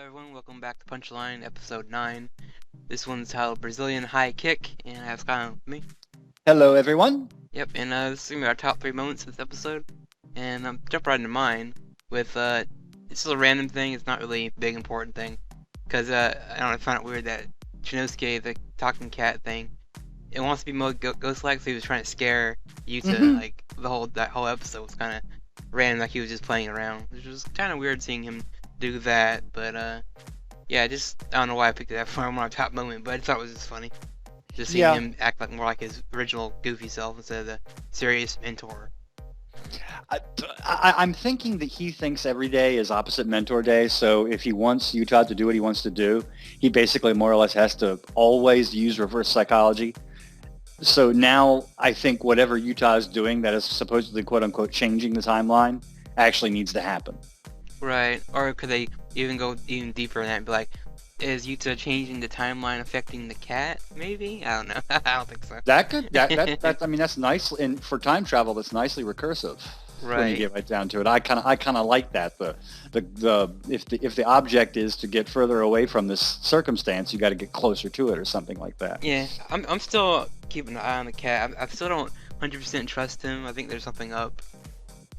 everyone, welcome back to Punchline, episode 9. This one's titled Brazilian High Kick, and I have Skyline with me. Hello, everyone. Yep, and this is going to be our top 3 moments of this episode. And I'm jump right into mine with, it's just a random thing, it's not really a big important thing. Because, I don't know, I found it weird that Chinosuke, the talking cat thing, it wants to be more ghost-like, so he was trying to scare Yuta, like, that whole episode was kind of random, like he was just playing around. Which was kind of weird seeing him do that, but yeah, I don't know why I picked it up for my top moment, but I thought it was just funny. Just seeing him act like more like his original goofy self instead of the serious mentor. I'm thinking that he thinks every day is opposite mentor day, so if he wants Utah to do what he wants to do, he basically more or less has to always use reverse psychology. So now I think whatever Utah is doing that is supposedly quote-unquote changing the timeline actually needs to happen. Right, or could they even go even deeper in that and be like, is Yuta changing the timeline affecting the cat? Maybe? I don't know. I don't think so. I mean, that's nice, and for time travel, that's nicely recursive. Right. When you get right down to it, I kind of like that. If the object is to get further away from this circumstance, you got to get closer to it or something like that. Yeah, I'm still keeping an eye on the cat. I still don't 100% trust him. I think there's something up.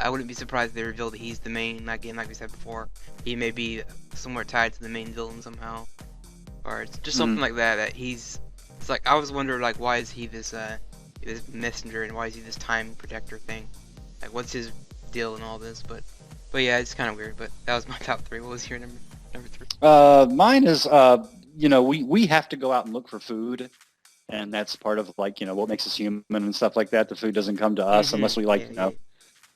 I wouldn't be surprised if they revealed that he's the main, again, like we said before. He may be somewhere tied to the main villain somehow. Or it's just something like that, it's like, I was wondering, like, why is he this messenger, and why is he this time protector thing? Like, what's his deal in all this? But yeah, it's kind of weird, but that was my top 3. What was your number 3? Mine is, we have to go out and look for food. And that's part of, like, what makes us human and stuff like that. The food doesn't come to us unless we,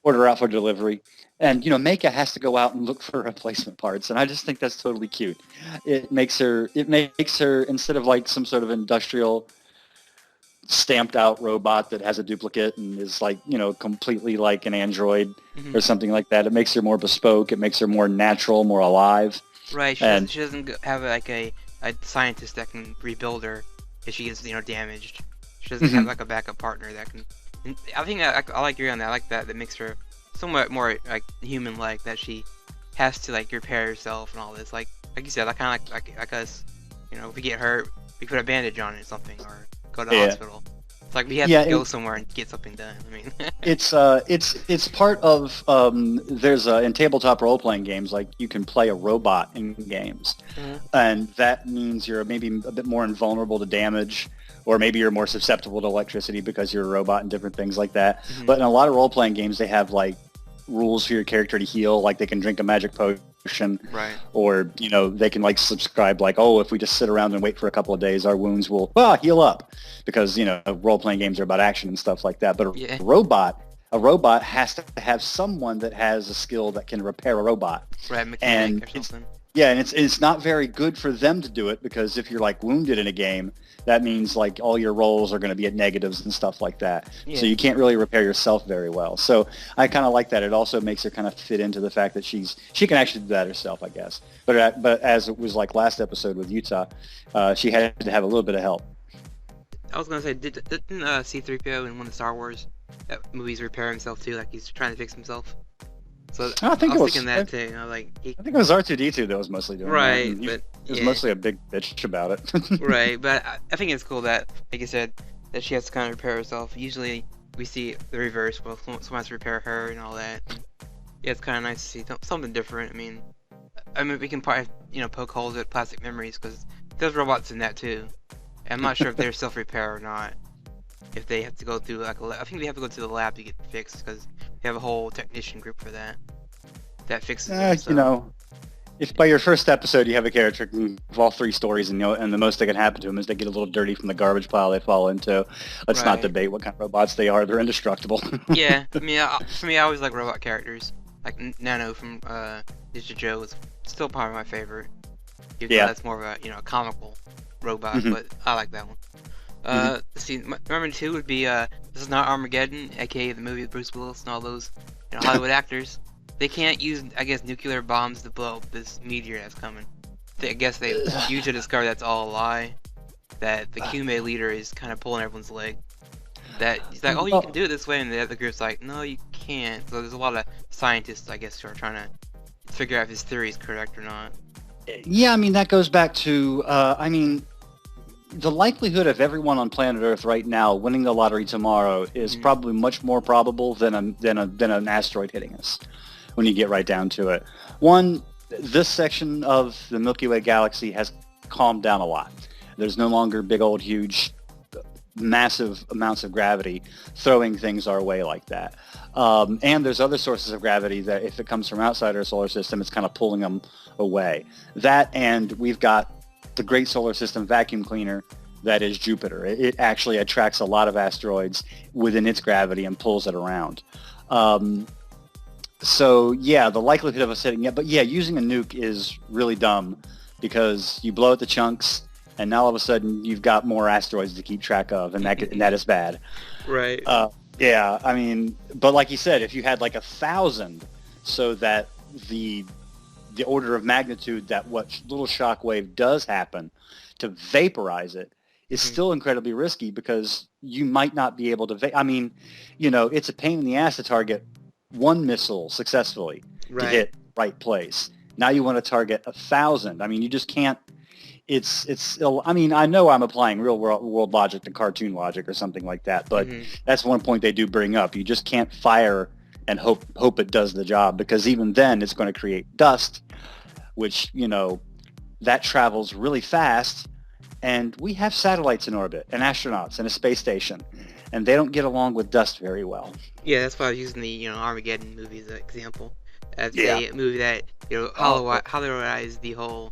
order out for delivery. And, Meika has to go out and look for replacement parts. And I just think that's totally cute. It makes her, instead of like some sort of industrial stamped out robot that has a duplicate and is like, completely like an android or something like that. It makes her more bespoke. It makes her more natural, more alive. Right. She doesn't have like a scientist that can rebuild her if she gets, damaged. She doesn't have like a backup partner that can. I think I like you on that. I like that. That makes her somewhat more like human-like. That she has to like repair herself and all this. Like you said, I kind of like us. If we get hurt, we put a bandage on it or something, or go to the hospital. It's like we have to go somewhere and get something done. I mean, it's part of there's in tabletop role-playing games, like you can play a robot in games, and that means you're maybe a bit more invulnerable to damage. Or maybe you're more susceptible to electricity because you're a robot and different things like that. But in a lot of role-playing games, they have like rules for your character to heal, like they can drink a magic potion, right? Or they can like subscribe, like, oh, if we just sit around and wait for a couple of days, our wounds will heal up, because role-playing games are about action and stuff like that. But a robot has to have someone that has a skill that can repair a robot, right? Mechanic or something. And it's not very good for them to do it, because if you're like wounded in a game, that means like all your rolls are going to be at negatives and stuff like that. Yeah. So you can't really repair yourself very well. So I kind of like that. It also makes her kind of fit into the fact that she can actually do that herself, I guess. But as it was like last episode with Utah, she had to have a little bit of help. I was going to say, didn't C-3PO in one of the Star Wars movies repair himself too? Like he's trying to fix himself. So I was thinking that too. I think it was R2-D2 that was mostly doing that. But he was mostly a big bitch about it. Right, but I think it's cool that, like you said, that she has to kind of repair herself. Usually we see the reverse, well, someone has to repair her and all that. And yeah, it's kind of nice to see something different. I mean, we can probably poke holes at plastic memories, because there's robots in that too. And I'm not sure if they're self-repair or not. If they have to go through like I think they have to go to the lab to get fixed, because they have a whole technician group for that fixes it. So. If by your first episode you have a character of all 3 stories, and the most that can happen to them is they get a little dirty from the garbage pile they fall into, let's not debate what kind of robots they are. They're indestructible. Yeah, I mean, for me, I always like robot characters. Like Nano from Ninja Joe is still probably my favorite. Even though that's more of a a comical robot, but I like that one. Let's see, number 2 would be this is not Armageddon, aka the movie with Bruce Willis and all those Hollywood actors. They can't use, I guess, nuclear bombs to blow up this meteor that's coming. I guess they usually discover that's all a lie. That the Kume leader is kind of pulling everyone's leg. That he's like, oh, you can do it this way, and the other group's like, no, you can't. So there's a lot of scientists, I guess, who are trying to figure out if his theory is correct or not. Yeah, I mean, that goes back to, I mean, the likelihood of everyone on planet Earth right now winning the lottery tomorrow is Hmm. probably much more probable than an asteroid hitting us when you get right down to it. One, this section of the Milky Way galaxy has calmed down a lot. There's no longer big old huge massive amounts of gravity throwing things our way like that. And there's other sources of gravity that if it comes from outside our solar system, it's kind of pulling them away. That, and we've got the great solar system vacuum cleaner that is Jupiter. It actually attracts a lot of asteroids within its gravity and pulls it around. So yeah, the likelihood of us hitting it, but yeah, using a nuke is really dumb because you blow it to chunks and now all of a sudden you've got more asteroids to keep track of, and that is bad. Right. Yeah, I mean, but like you said, if you had like 1,000, so that the order of magnitude that what little shock wave does happen to vaporize it is Hmm. still incredibly risky because you might not be able to. I mean, you know, it's a pain in the ass to target one missile successfully to Right. hit right place. Now you want to target 1,000. I mean, you just can't. I mean, I know I'm applying real world logic to cartoon logic or something like that, but Hmm. that's one point they do bring up. You just can't fire and hope it does the job, because even then it's going to create dust, which, you know, that travels really fast, and we have satellites in orbit and astronauts and a space station, and they don't get along with dust very well. Yeah, that's why I was using the Armageddon movie as an example. As Yeah. a movie that Oh, hollow-eyes the whole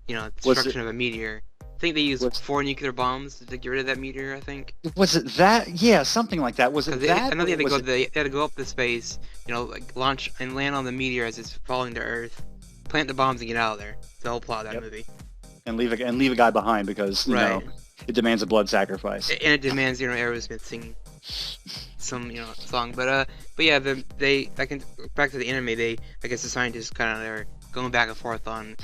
was it destruction of a meteor. I think they used was 4 nuclear bombs to get rid of that meteor. I think was it that? Yeah, something like that. Was because it that, I know or was it? they had to go up to space, like launch and land on the meteor as it's falling to Earth, plant the bombs and get out of there. It's the whole plot of that Yep. movie. And leave a guy behind because Right. it demands a blood sacrifice. And it demands Aerosmith sing some song, but yeah, they I can back to the anime. I guess the scientists kind of are going back and forth on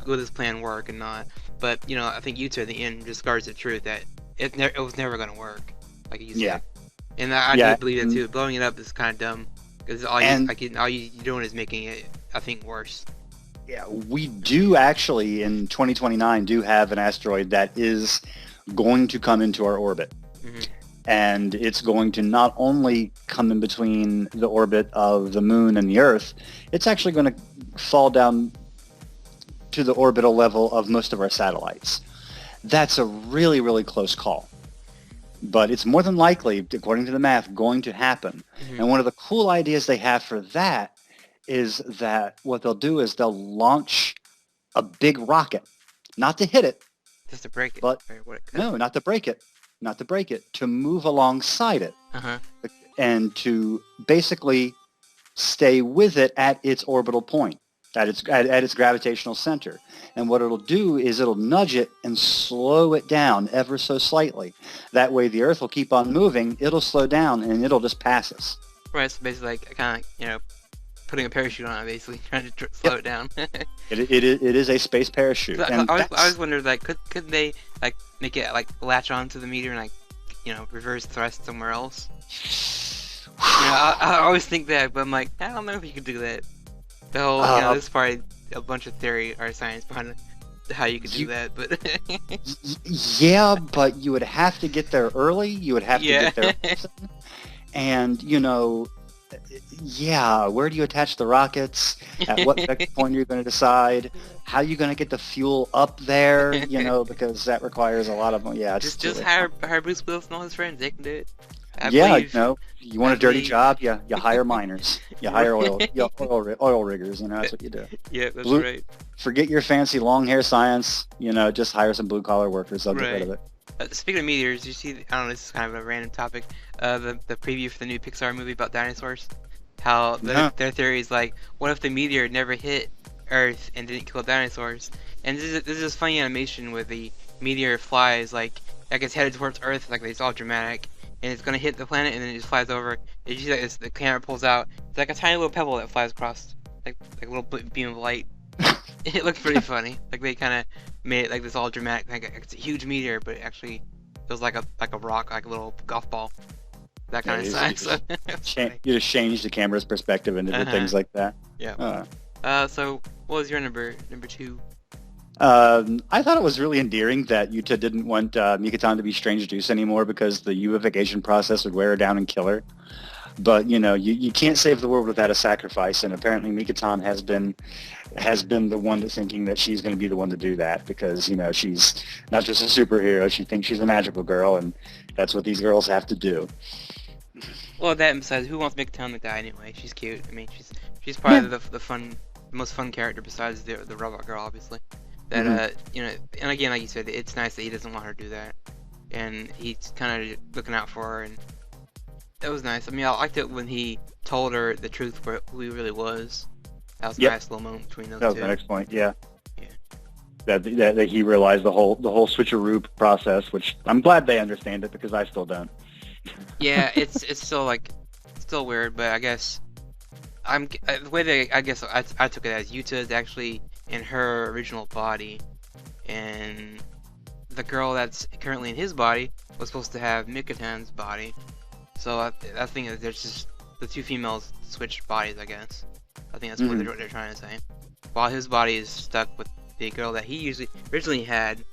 will this plan work and not. But I think Yuta at the end discards the truth that it was never gonna work, like you Yeah, said. And I do yeah, believe that too. Blowing it up is kind of dumb because and all you doing is making it, I think, worse. yeah, we do actually in 2029 do have an asteroid that is going to come into our orbit. Hmm. And it's going to not only come in between the orbit of the moon and the Earth, it's actually going to fall down to the orbital level of most of our satellites. That's a really, really close call. But it's more than likely, according to the math, going to happen. Hmm. And one of the cool ideas they have for that is that what they'll do is they'll launch a big rocket, not to hit it, Just to break it, but or what it could. no, not to break it, to move alongside it Uh huh. and to basically stay with it at its orbital point, at its gravitational center. And what it'll do is it'll nudge it and slow it down ever so slightly. That way the Earth will keep on moving, it'll slow down, and it'll just pass us. Right. So basically, like kind of putting a parachute on it, basically trying to slow Yep. it down. It is a space parachute. And I that's... always wondered, like, could they like make it like latch onto the meteor and like reverse thrust somewhere else? I always think that, but I'm like, I don't know if you could do that. The whole uh, there's probably a bunch of theory or science behind how you could do you, that, but yeah, but you would have to get there early. You would have to yeah. get there often. And, yeah, where do you attach the rockets? At what point are you going to decide? How are you going to get the fuel up there? Because that requires a lot of, yeah, it's just too just late. hire Bruce Willis and all his friends. They can do it. I Yeah, believe. you want I a dirty believe. job? You hire miners. You hire Right. oil riggers. That's what you do. Yeah, that's Blue, right. Forget your fancy long hair science. Just hire some blue collar workers. They'll get rid of Right. it. Speaking of meteors, you see, I don't know, this is kind of a random topic. The preview for the new Pixar movie about dinosaurs. How No. their theory is like, what if the meteor never hit Earth and didn't kill dinosaurs? And this is funny animation where the meteor flies like it's headed towards Earth, like it's all dramatic, and it's gonna hit the planet and then it just flies over. And you see like the camera pulls out. It's like a tiny little pebble that flies across, like a little beam of light. It looks pretty funny. Like they kind of made it like this all dramatic. Like it's a huge meteor, but it actually feels like a rock, like a little golf ball. That Yeah, kind of size. So, it's funny. you just change the camera's perspective into Uh-huh. things like that. Yeah. Uh, So what was your number two? I thought it was really endearing that Yuta didn't want Mikatan to be strange juice anymore because the unification process would wear her down and kill her. But you can't save the world without a sacrifice, and apparently Mikatan has been the one to thinking that she's going to be the one to do that because she's not just a superhero; she thinks she's a magical girl, and that's what these girls have to do. Well, that and besides, who wants Mikatan to die anyway? She's cute. I mean, she's Yeah. probably the most fun character besides the robot girl, obviously. That Hmm. and again, like you said, it's nice that he doesn't want her to do that, and he's kind of looking out for her, and that was nice. I mean, I liked it when he told her the truth for who he really was. That was a Yep. nice little moment between those That was two. my next point. Yeah. Yeah. That he realized the whole switcheroo process, which I'm glad they understand it because I still don't. Yeah, it's still like still weird, but I guess the way that I guess I took it as Yuta is actually in her original body, and the girl that's currently in his body was supposed to have Mikatan's body. So I think that there's just the two females switched bodies, I guess. I think that's Mhm. what they're trying to say. While his body is stuck with the girl that he originally had.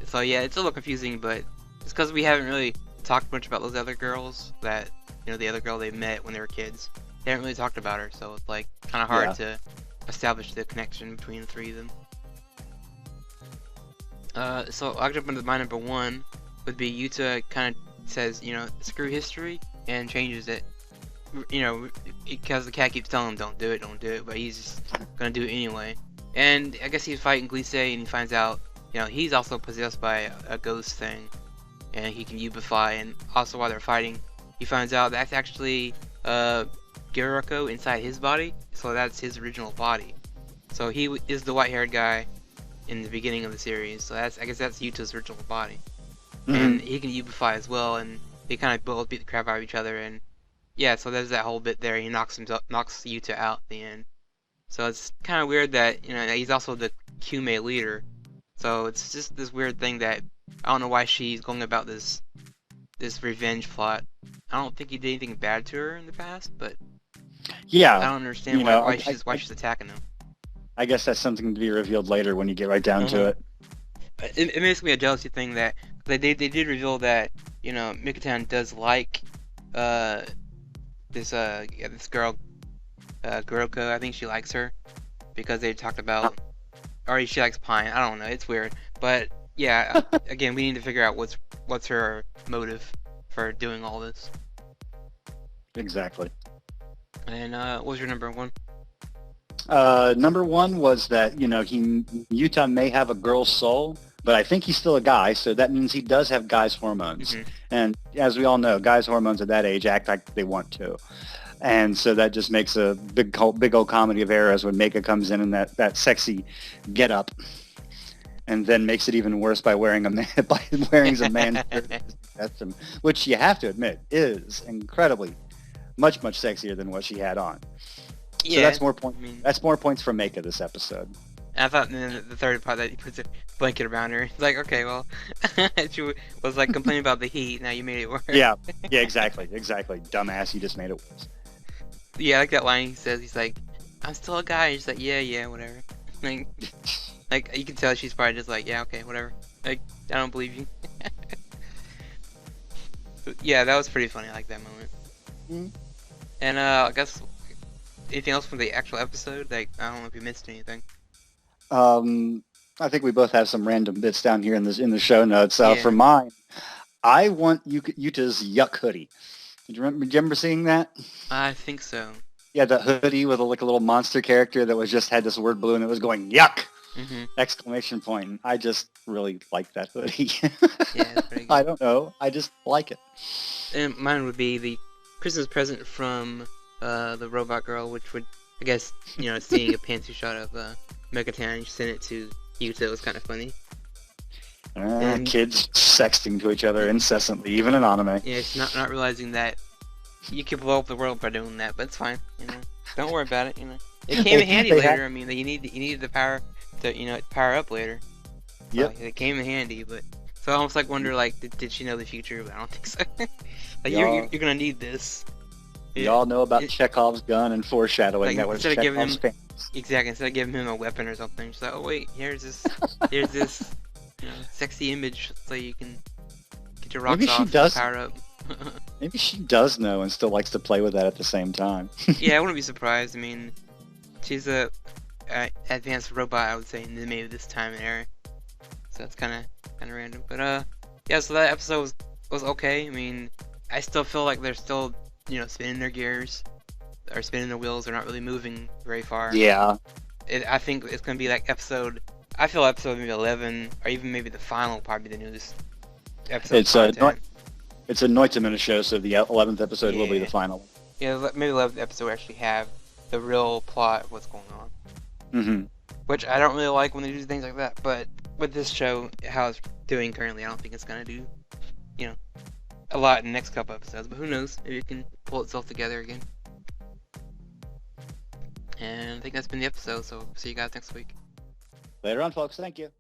So yeah, it's a little confusing, but it's because we haven't really talked much about those other girls that the other girl they met when they were kids. They haven't really talked about her, so it's like kind of hard to establish the connection between the three of them. So I'll jump into my number one would be Yuta kind of says, screw history and changes it. Because the cat keeps telling him don't do it, but he's just gonna do it anyway. And I guess he's fighting Glissé and he finds out, he's also possessed by a ghost thing, and he can ubify. And also while they're fighting, he finds out that's actually Gyurako inside his body, so that's his original body. So he is the white-haired guy in the beginning of the series. So I guess that's Yuta's original body, and he can ubify as well. And they kind of both beat the crap out of each other. And yeah, so there's that whole bit there. He knocks Yuta out at the end. So it's kind of weird that he's also the Kyume leader. So it's just this weird thing that I don't know why she's going about this revenge plot. I don't think he did anything bad to her in the past, but Yeah. I don't understand why she's attacking him. I guess that's something to be revealed later when you get right down to it. It makes me a jealousy thing that they did reveal that Mikatan does like this girl Guroko. I think she likes her because they talked about, or she likes Pine. I don't know. It's weird, but yeah. Again, we need to figure out what's her motive for doing all this. Exactly. And what was your number one? Number one was that Yuta may have a girl's soul, but I think he's still a guy, so that means he does have guys' hormones. Mm-hmm. And as we all know, guys' hormones at that age act like they want to. And so that just makes a big old comedy of errors when Meika comes in that sexy get-up, and then makes it even worse by wearing a man's costume, which you have to admit is incredibly much sexier than what she had on. Yeah, so that's more points. I mean, that's more points for Meika this episode. I thought in the third part that he puts a blanket around her. It's like, okay, well, she was like complaining about the heat. Now you made it worse. Yeah, exactly. Dumbass, you just made it worse. Yeah, I like that line he says. He's like, "I'm still a guy." She's like, "Yeah, whatever." Like you can tell she's probably just like, "Yeah, okay, whatever." Like, I don't believe you. Yeah, that was pretty funny. I like that moment. Mm-hmm. And I guess anything else from the actual episode? Like, I don't know if you missed anything. I think we both have some random bits down here in the show notes. Yeah. For mine, I want Yuta's yuck hoodie. Did you remember seeing that? I think so. Yeah, the hoodie with a little monster character that had this word blue and it was going yuck! Mm-hmm. Exclamation point. I just really like that hoodie. Yeah, it's pretty good. I don't know. I just like it. And mine would be the Christmas present from the robot girl, which would, I guess, seeing a pantry shot of Megaton, she sent it to Yuta. It was kind of funny. Kids sexting to each other incessantly, even in anime. Yeah, she's not realizing that you could blow up the world by doing that, but it's fine. Don't worry about it. It came in handy later. I mean, you need the power to power up later. Yep. It came in handy, but so I almost wonder did she know the future? But I don't think so. Like Y'all- you're gonna need this. We all know about Chekhov's gun and foreshadowing. Like, That was instead of giving Chekhov's him Exactly. Instead of giving him a weapon or something, she's like, oh wait, here's this, sexy image so you can get your rocks Maybe she off and does. power up. Maybe she does know and still likes to play with that at the same time. Yeah, I wouldn't be surprised. I mean, she's a advanced robot, I would say, in maybe this time and era. So that's kind of random. But yeah. So that episode was okay. I mean, I still feel like they're still spinning their gears or spinning their wheels. They're not really moving very far. Yeah, I think it's gonna be like episode. I feel episode maybe 11 or even maybe the final, probably the newest episode it's a content. it's a 90-minute show, so the 11th episode will be the Yeah. final. Yeah, maybe the 11th episode will actually have the real plot of what's going on. Hmm. Which I don't really like when they do things like that, but with this show, how it's doing currently, I don't think it's gonna do, you know, a lot in the next couple episodes. But who knows? Maybe it can pull itself together again. And I think that's been the episode. So see you guys next week. Later on, folks. Thank you.